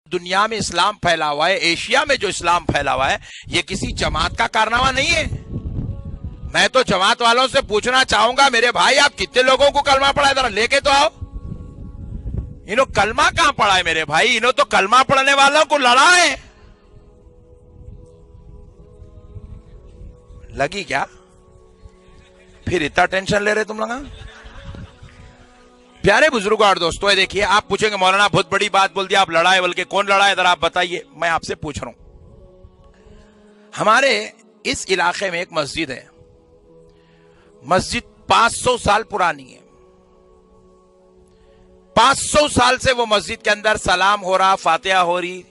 दुनिया में इस्लाम फैला हुआ है, एशिया में जो इस्लाम फैला हुआ है, ये किसी जमात का कारनामा नहीं है। मैं तो जमात वालों से पूछना चाहूंगा, मेरे भाई आप कितने लोगों को कलमा पढ़ा है, जरा लेके तो आओ। इन्हों कलमा कहां पढ़ा है मेरे भाई? इन्हों तो कलमा पढ़ने वालों को लड़ा है। लगी क्या? फिर इतना टेंशन ले रहे तुम लोग? प्यारे बुजुर्गों और दोस्तों, देखिए, आप पूछेंगे मौलाना बहुत बड़ी बात बोल दिया, आप लड़ाए, बल्कि कौन लड़ाए, जरा आप बताइए। मैं आपसे पूछ रहा हूं, हमारे इस इलाके में एक मस्जिद है, मस्जिद 500 साल पुरानी है। 500 साल से वो मस्जिद के अंदर सलाम हो रहा, फातिहा हो रही,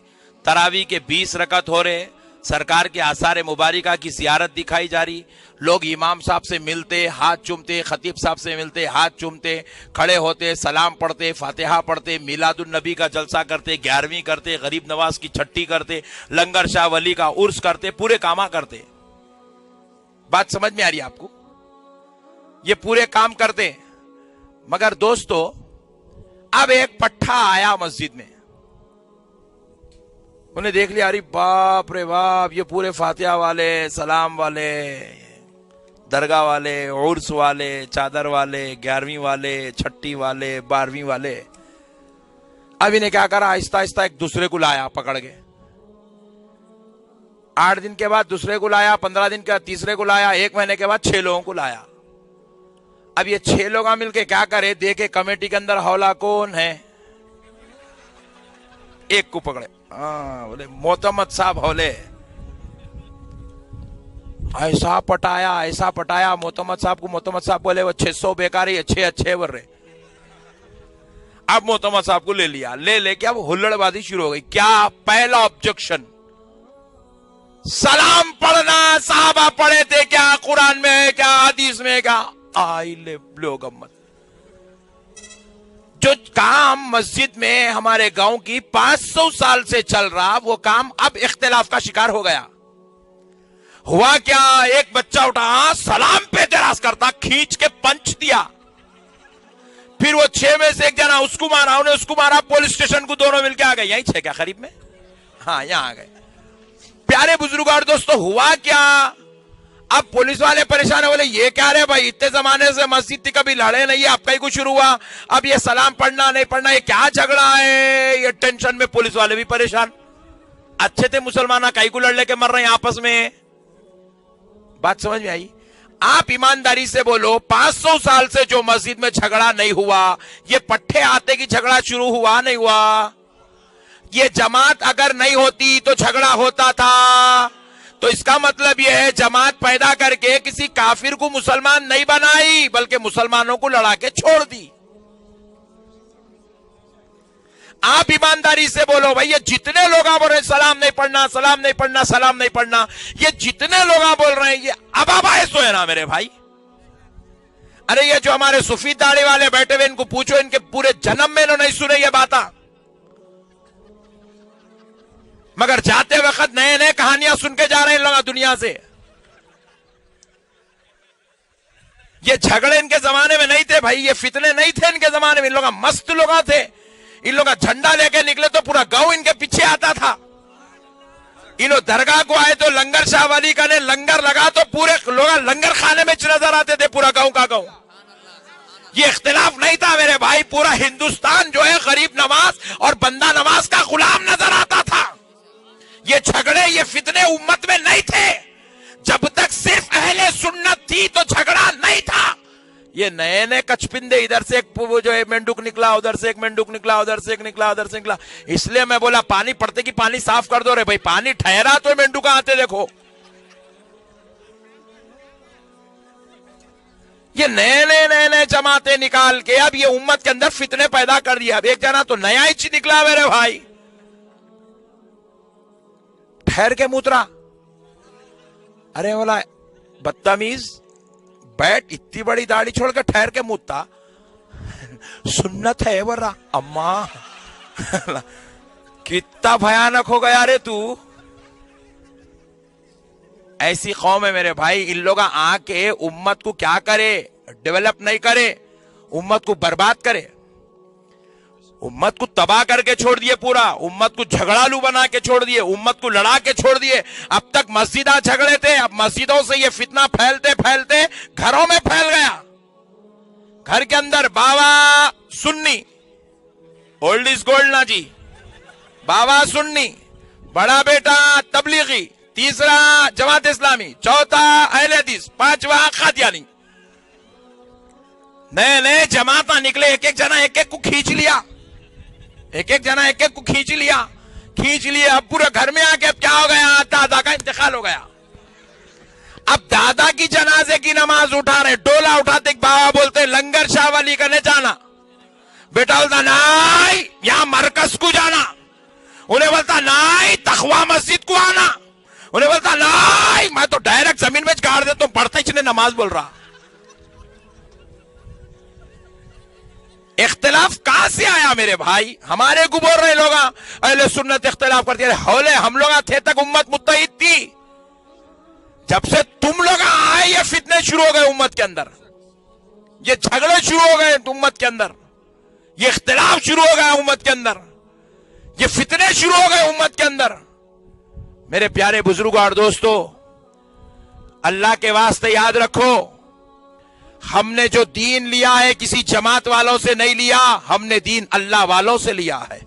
तरावी के 20 रकत हो रहे, सरकार के आसार मुबारका की जियारत दिखाई जा रही, लोग इमाम साहब से मिलते, हाथ चूमते, खतीब साहब से मिलते, हाथ चूमते, खड़े होते, सलाम पढ़ते, फातिहा पढ़ते, मिलादुन नबी का जलसा करते, 11वीं करते, गरीब नवाज की छट्टी करते, लंगर शाह वली का उर्स करते, पूरे कामा करते। बात समझ में आ रही है आपको? ये पूरे काम करते। मगर दोस्तों, अब एक पट्टा आया मस्जिद में, उन्हें देख लिया, अरे बाप रे बाप, ये पूरे फातिहा वाले, सलाम वाले, दरगाह वाले, उर्स वाले, चादर वाले, 11वीं वाले, छट्टी वाले, 12वीं वाले। अब इन्हें क्या करा, आहिस्ता आहिस्ता एक दूसरे को लाया पकड़ के। 8 दिन के बाद दूसरे को लाया, 15 दिन के बाद तीसरे को लाया, 1 महीने के बाद 6 लोगों को लाया। अब ये 6 लोग मिलके क्या करे, देखे कमेटी के अंदर हौला कौन है, एक को पकड़े, बोले मोतम्मद साहब हौले। ऐसा पटाया मोतम्मद साहब को। मोतम्मद साहब बोले वो 600 बेकार ही, अच्छे बर रहे। अब मोतम्मद साहब को ले लिया, ले क्या वो हुल्लड़बाजी शुरू हो गई। क्या पहला ऑब्जेक्शन, सलाम पढ़ना साहबा पढ़े थे क्या, कुरान में है क्या, हदीस में है क्या? आई ले लो गम्मत। जो काम मस्जिद में हमारे गांव की 500 साल से चल रहा, वो काम अब इख्तिलाफ का शिकार हो गया। हुआ क्या, एक बच्चा उठा, सलाम पे एतराज करता, खींच के पंच दिया। फिर वो 6 में से एक जना उसको मारा, उन्हें उसको मारा, पुलिस स्टेशन को दोनों मिलके आ गए। यहीं 6 क्या करीब में? हाँ, यहां आ गए। प्यारे बुजुर्ग और दोस्तों, हुआ क्या, अब पुलिस वाले परेशान है, बोले ये क्या रे भाई, इतने जमाने से मस्जिद थी, कभी लड़े नहीं है, आपका ही कुछ शुरू हुआ, अब ये सलाम पढ़ना नहीं पढ़ना, ये क्या झगड़ा है? ये टेंशन में पुलिस वाले भी परेशान। अच्छे थे मुसलमान, कई को लड़ लेके मर रहे हैं आपस में। बात समझ में आई? आप ईमानदारी से बोलो, 500 साल से जो मस्जिद में झगड़ा नहीं हुआ, ये पट्टे आते की झगड़ा शुरू हुआ नहीं हुआ? ये जमात अगर नहीं होती तो झगड़ा होता था। तो इसका मतलब यह है, जमात पैदा करके किसी काफिर को मुसलमान नहीं बनाई, बल्कि मुसलमानों को लड़ा के छोड़ दी। आप ईमानदारी से बोलो भाई, ये जितने लोग बोल रहे हैं सलाम नहीं पढ़ना, सलाम नहीं पढ़ना, सलाम नहीं पढ़ना, ये जितने लोग बोल रहे हैं, ये अब आबाएसो है ना मेरे भाई? अरे ये जो हमारे सूफी दाढ़ी वाले बैठे हुए, इनको पूछो, इनके पूरे जन्म में इन्होंने नहीं सुने ये बात, मगर जाते वक्त नए नए कहानियां सुन के जा रहे हैं लोग दुनिया से। ये झगड़े इनके जमाने में नहीं थे भाई, ये फितने नहीं थे इनके जमाने में। इन लोग मस्त लोग थे, इन लोग झंडा लेके निकले तो पूरा गांव इनके पीछे आता था। इन दरगाह को आए तो लंगर शाह वली का ने लंगर लगा तो पूरे लोग लंगर खाने में नजर आते थे, पूरा गांव का गांव। ये इख्तिलाफ नहीं था मेरे भाई, पूरा हिंदुस्तान जो है गरीब नवाज और बंदा नवाज का गुलाम नजर आता था। ये झगड़े, ये फितने उम्मत में नहीं थे। जब तक सिर्फ अहले सुन्नत थी तो झगड़ा नहीं था। ये नए नए कचपिंदे, इधर से एक वो जो है मेंढक निकला, उधर से एक मेंढक निकला, उधर से एक निकला, उधर से निकला। इसलिए मैं बोला पानी पड़ते कि पानी साफ कर दो रे भाई, पानी ठहरा तो मेंढक आते देखो। ये नए नए जमाते निकाल के अब ये उम्मत के अंदर फितने पैदा कर दिया। अब एक जना तो नया ही निकला मेरे भाई, ठहर के मुतरा। अरे बोला बदतमीज, बैठ, इतनी बड़ी दाढ़ी छोड़ के ठहर के मुतता, सुन्नत है वर्रा अम्मा। कितना भयानक हो गया रे तू। ऐसी कौम है मेरे भाई, इन लोग आके उम्मत को क्या करे, डेवलप नहीं करे, उम्मत को बर्बाद करे। उम्मत को तबाह करके छोड़ दिए, पूरा उम्मत को झगड़ालू बना के छोड़ दिए, उम्मत को लड़ा के छोड़ दिए। अब तक मस्जिदा झगड़े थे, अब मस्जिदों से ये फितना फैलते फैलते घरों में फैल गया। घर के अंदर बाबा सुन्नी, ओल्ड इज गोल्ड ना जी, बाबा सुन्नी, बड़ा बेटा तबलीगी, तीसरा जमात इस्लामी, चौथा अहले हदीस, पांचवा कादियानी। नए नए जमाता निकले, एक एक जना एक एक को खींच लिया, एक एक जना एक एक को खींच लिए। अब पूरे घर में आके अब क्या हो गया, दादा का इंतकाल हो गया। अब दादा की जनाजे की नमाज उठा रहे, डोला उठाते बाबा बोलते लंगर शाह वाली करने जाना, बेटा बोलता नहीं यहां मरकज को जाना, उन्हें बोलता नहीं तखवा मस्जिद को आना, उन्हें बोलता नहीं मैं तो डायरेक्ट जमीन में गाड़ दे, तुम पढ़ते ही नमाज बोल रहा। इख्तिलाफ कहां से आया मेरे भाई? हमारे को बोल रहे लोग अहले सुन्नत इख्तिलाफ करती है, हौले हम लोग थे तक उम्मत मुत्तहिद थी। जब से तुम लोग आए ये फितने शुरू हो गए उम्मत के अंदर, ये झगड़े शुरू हो गए उम्मत के अंदर, ये इख्तिलाफ शुरू हो गया उम्मत के अंदर, ये फितने शुरू हो गए उम्मत के अंदर। मेरे प्यारे बुजुर्गों और दोस्तों, अल्लाह के वास्ते याद रखो, हमने जो दीन लिया है किसी जमात वालों से नहीं लिया, हमने दीन अल्लाह वालों से लिया है।